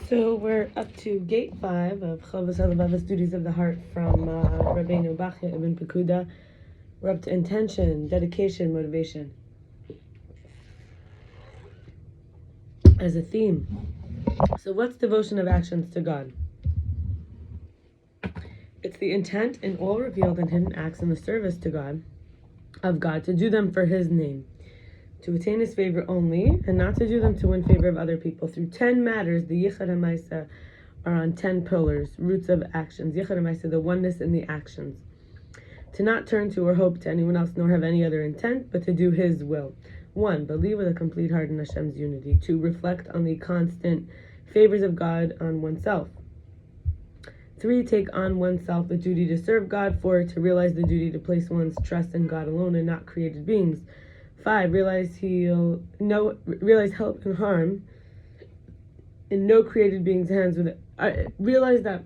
So we're up to gate 5 of Chovos, halevovos, duties of the heart from Rabbeinu bacheya ibn pekuda. We're up to intention, dedication, motivation as a theme. So what's devotion of actions to God? It's the intent in all revealed and hidden acts in the service to God, of God, to do them for His name, to attain His favor only, and not to do them to win favor of other people. Through 10 matters, the yichad ha'maisa are on 10 pillars, roots of actions. Yichad ha'maisa, the oneness in the actions. To not turn to or hope to anyone else, nor have any other intent, but to do His will. 1. Believe with a complete heart in Hashem's unity. 2. Reflect on the constant favors of God on oneself. 3. Take on oneself the duty to serve God. 4. To realize the duty to place one's trust in God alone and not created beings. 5. Realize help and harm in no created being's hands. Realize that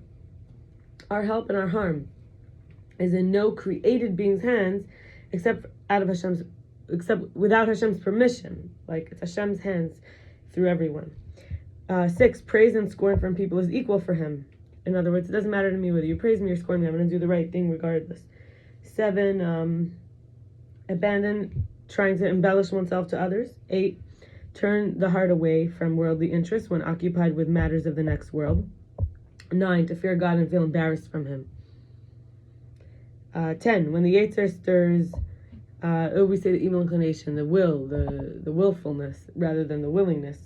our help and our harm is in no created being's hands, except without Hashem's permission. Like it's Hashem's hands through everyone. 6. Praise and scorn from people is equal for Him. In other words, it doesn't matter to me whether you praise me or scorn me. I'm going to do the right thing regardless. 7. Abandon trying to embellish oneself to others. 8. Turn the heart away from worldly interests when occupied with matters of the next world. 9. To fear God and feel embarrassed from Him. 10. When the yetzer stirs, we say the evil inclination, the will, the willfulness, rather than the willingness.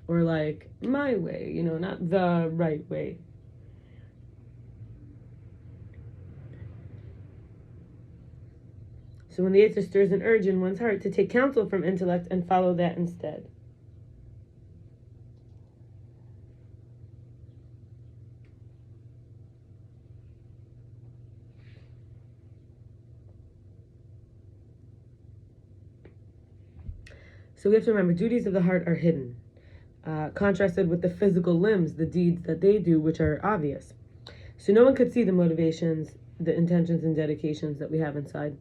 Or like, my way, not the right way. So when the yetzer stirs an urge in one's heart, to take counsel from intellect and follow that instead. So we have to remember, duties of the heart are hidden, contrasted with the physical limbs, the deeds that they do, which are obvious. So no one could see the motivations, the intentions and dedications that we have inside.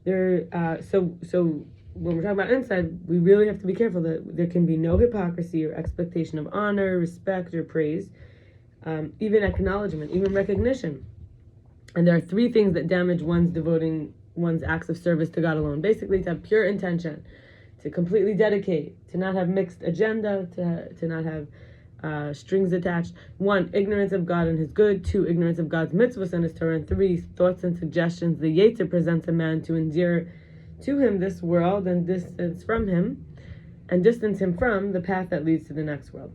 So when we're talking about inside, we really have to be careful that there can be no hypocrisy or expectation of honor, respect, or praise, even acknowledgement, even recognition. And there are 3 things that damage one's devoting one's acts of service to God alone. Basically, to have pure intention, to completely dedicate, to not have mixed agenda, to not have strings attached. 1, ignorance of God and His good. 2, ignorance of God's mitzvahs and His Torah. And 3, thoughts and suggestions the yetzer presents a man to endear to him this world and distance him from the path that leads to the next world.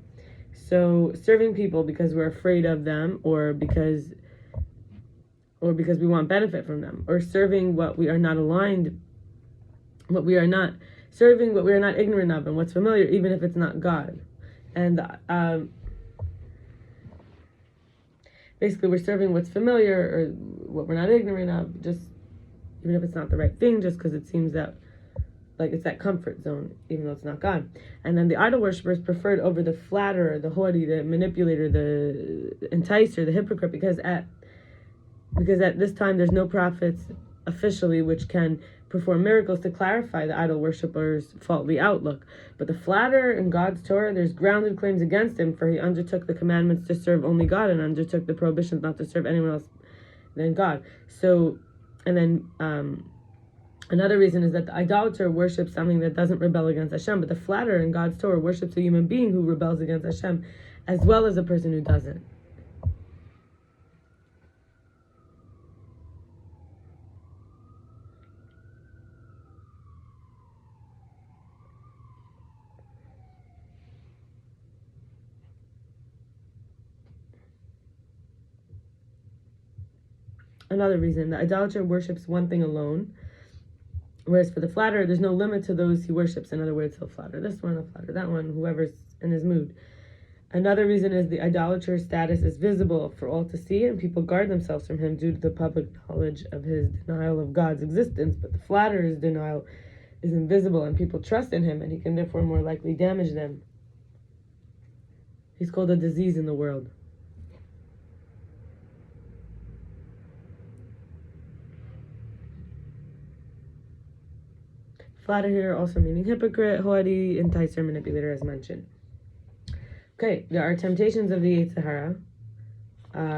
So serving people because we're afraid of them, or because we want benefit from them, or serving what we are not serving what we are not ignorant of and what's familiar, even if it's not God. And basically we're serving what's familiar or what we're not ignorant of, just even if it's not the right thing, just because it seems that like it's that comfort zone, even though it's not God. And then the idol worshiper is preferred over the flatterer, the haughty, the manipulator, the enticer, the hypocrite, because at this time there's no prophets officially which can perform miracles to clarify the idol worshipper's faulty outlook. But the flatterer in God's Torah, there's grounded claims against him, for he undertook the commandments to serve only God and undertook the prohibitions not to serve anyone else than God. So, and then another reason is that the idolater worships something that doesn't rebel against Hashem, but the flatterer in God's Torah worships a human being who rebels against Hashem, as well as a person who doesn't. Another reason, the idolater worships one thing alone, whereas for the flatterer, there's no limit to those he worships. In other words, he'll flatter this one, he'll flatter that one, whoever's in his mood. Another reason is the idolater's status is visible for all to see, and people guard themselves from him due to the public knowledge of his denial of God's existence. But the flatterer's denial is invisible, and people trust in him, and he can therefore more likely damage them. He's called a disease in the world. Flatterer here also meaning hypocrite, haughty, enticer, manipulator, as mentioned. Okay, there are temptations of the Yetzer Hara.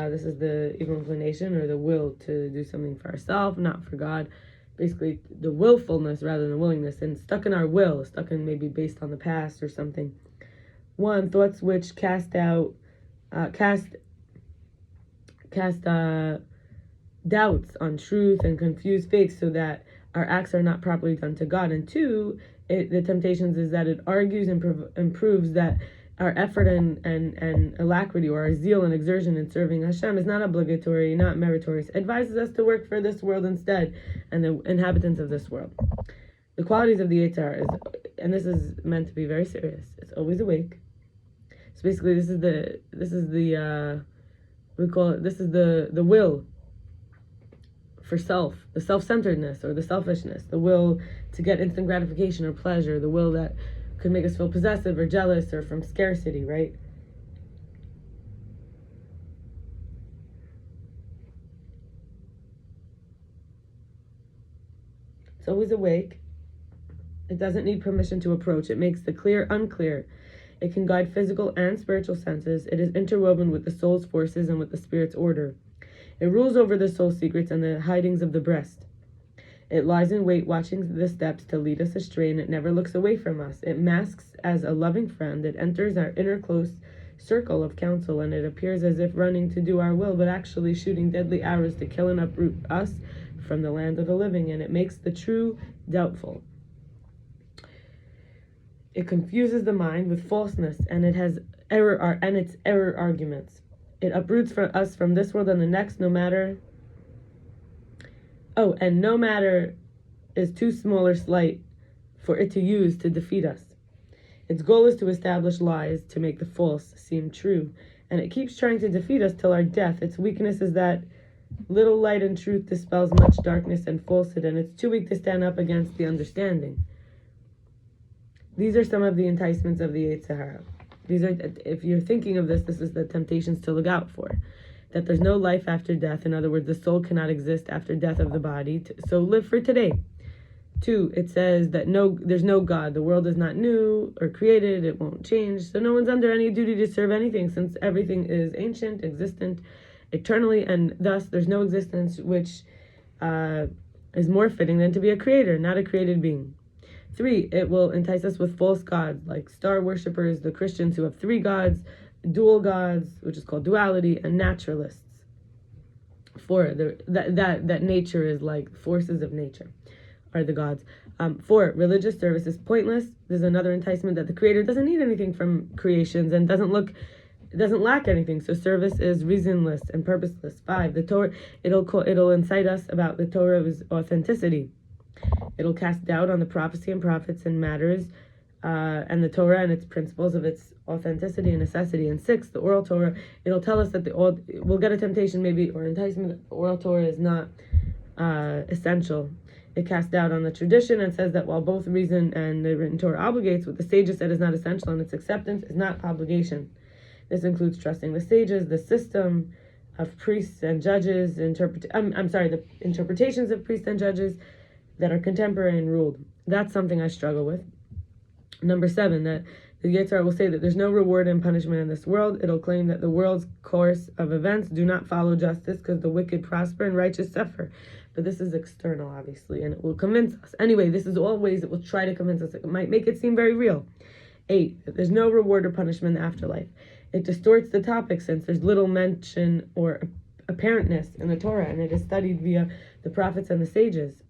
This is the evil inclination or the will to do something for ourselves, not for God. Basically, the willfulness rather than the willingness, and stuck in our will, stuck in maybe based on the past or something. One, thoughts which cast doubts on truth and confuse faith, so that our acts are not properly done to God. And two, the temptations is that it argues and proves that our effort and alacrity, or our zeal and exertion in serving Hashem, is not obligatory, not meritorious. It advises us to work for this world instead and the inhabitants of this world. The qualities of the Yetzer Hara is, and this is meant to be very serious, it's always awake. So basically, this is the will for self, the self-centeredness or the selfishness, the will to get instant gratification or pleasure, the will that could make us feel possessive or jealous or from scarcity, right? It's always awake. It doesn't need permission to approach. It makes the clear unclear. It can guide physical and spiritual senses. It is interwoven with the soul's forces and with the spirit's order. It rules over the soul's secrets and the hidings of the breast. It lies in wait, watching the steps to lead us astray, and it never looks away from us. It masks as a loving friend. It enters our inner close circle of counsel, and it appears as if running to do our will, but actually shooting deadly arrows to kill and uproot us from the land of the living, and it makes the true doubtful. It confuses the mind with falseness, and it has error arguments. It uproots us from this world and the next, no matter is too small or slight for it to use to defeat us. Its goal is to establish lies, to make the false seem true, and it keeps trying to defeat us till our death. Its weakness is that little light and truth dispels much darkness and falsehood, and it's too weak to stand up against the understanding. These are some of the enticements of the Yetzer Hara. These are, if you're thinking of this is the temptations to look out for. That there's no life after death. In other words, the soul cannot exist after death of the body. So live for today. 2, it says that there's no God. The world is not new or created. It won't change. So no one's under any duty to serve anything, since everything is ancient, existent, eternally, and thus there's no existence which is more fitting than to be a creator, not a created being. 3, it will entice us with false gods, like star worshippers, the Christians who have 3 gods, dual gods, which is called duality, and naturalists. 4, that nature is like forces of nature are the gods. 4, religious service is pointless. There's another enticement that the creator doesn't need anything from creations and doesn't lack anything. So service is reasonless and purposeless. 5, the Torah, it'll incite us about the Torah's authenticity. It'll cast doubt on the prophecy and prophets and matters, and the Torah and its principles of its authenticity and necessity. And 6, the oral Torah, it'll tell us that we'll get a temptation maybe or enticement that the oral Torah is not essential. It casts doubt on the tradition and says that while both reason and the written Torah obligates, what the sages said is not essential, and its acceptance is not obligation. This includes trusting the sages, the system of priests and judges, the interpretations of priests and judges that are contemporary and ruled. That's something I struggle with. Number 7, that the Yetzer Hara will say that there's no reward and punishment in this world. It'll claim that the world's course of events do not follow justice because the wicked prosper and righteous suffer. But this is external, obviously, and it will convince us. Anyway, this is all ways it will try to convince us. It might make it seem very real. 8, that there's no reward or punishment in the afterlife. It distorts the topic since there's little mention or apparentness in the Torah, and it is studied via the prophets and the sages.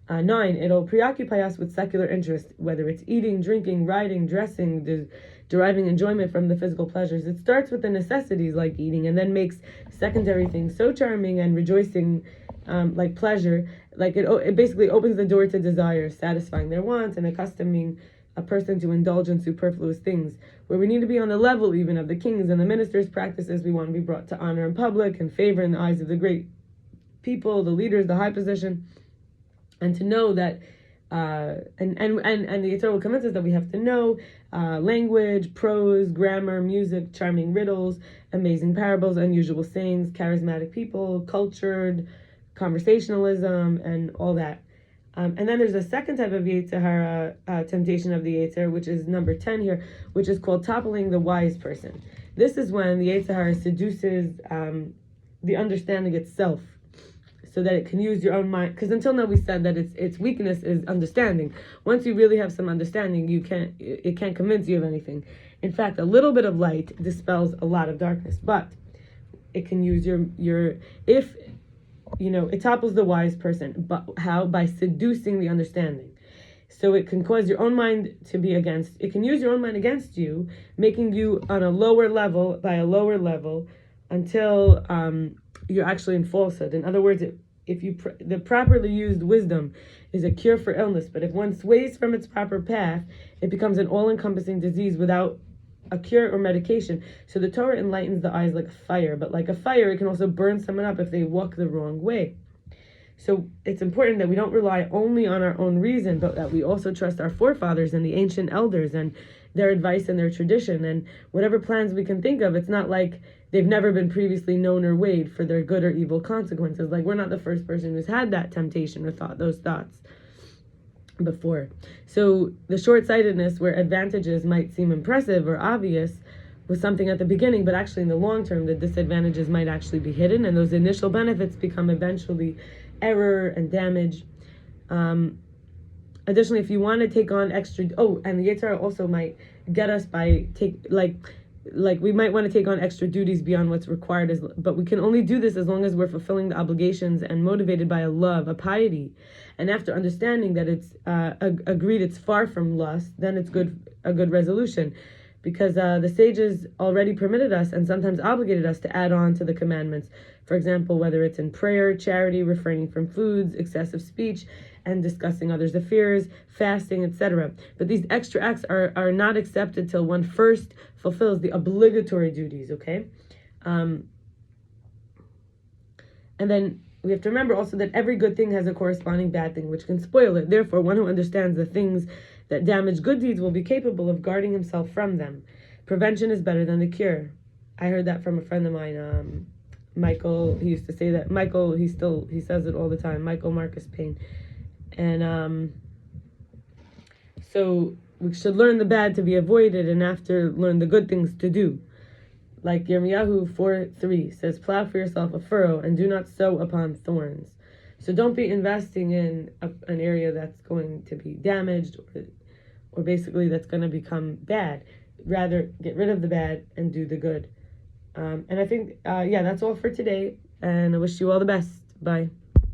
9, it'll preoccupy us with secular interest, whether it's eating, drinking, riding, dressing, deriving enjoyment from the physical pleasures. It starts with the necessities like eating and then makes secondary things so charming and rejoicing, like pleasure. Like it basically opens the door to desire, satisfying their wants and accustoming a person to indulge in superfluous things, where we need to be on the level even of the kings and the ministers' practices. We want to be brought to honor in public and favor in the eyes of the great people, the leaders, the high position. And to know that, and the Yetzer Hara will convince us that we have to know language, prose, grammar, music, charming riddles, amazing parables, unusual sayings, charismatic people, cultured, conversationalism, and all that. And then there's a second type of Yetzirah, temptation of the Yetzer, which is number 10 here, which is called toppling the wise person. This is when the Yetzirah seduces the understanding itself, so that it can use your own mind. Because until now we said that its weakness is understanding. Once you really have some understanding, it can't convince you of anything. In fact, a little bit of light dispels a lot of darkness. But it can use it topples the wise person. But how? By seducing the understanding. So it can cause your own mind to be against. It can use your own mind against you, making you on a lower level until you're actually in falsehood. In other words, the properly used wisdom is a cure for illness, but if one sways from its proper path, it becomes an all-encompassing disease without a cure or medication. So the Torah enlightens the eyes like a fire, but like a fire, it can also burn someone up if they walk the wrong way. So it's important that we don't rely only on our own reason, but that we also trust our forefathers and the ancient elders and their advice and their tradition, and whatever plans we can think of. It's not like they've never been previously known or weighed for their good or evil consequences. Like, we're not the first person who's had that temptation or thought those thoughts before. So the short-sightedness, where advantages might seem impressive or obvious, was something at the beginning, but actually in the long term, the disadvantages might actually be hidden, and those initial benefits become eventually error and damage. Additionally, if you want to take on extra, and the Yetzirah also might get us by we might want to take on extra duties beyond what's required, but we can only do this as long as we're fulfilling the obligations and motivated by a love, a piety. And after understanding that it's agreed it's far from lust, then it's a good resolution, because the sages already permitted us and sometimes obligated us to add on to the commandments. For example, whether it's in prayer, charity, refraining from foods, excessive speech, and discussing others' affairs, fasting, etc. But these extra acts are not accepted till one first fulfills the obligatory duties, okay? And then we have to remember also that every good thing has a corresponding bad thing, which can spoil it. Therefore, one who understands the things that damage good deeds will be capable of guarding himself from them. Prevention is better than the cure. I heard that from a friend of mine, Michael. He used to say that. Michael, he says it all the time. Michael Marcus Payne. And so we should learn the bad to be avoided, and after learn the good things to do. Like Yirmiyahu 4:3 says, plow for yourself a furrow and do not sow upon thorns. So don't be investing in an area that's going to be damaged or basically that's going to become bad. Rather, get rid of the bad and do the good. And I think, that's all for today. And I wish you all the best. Bye.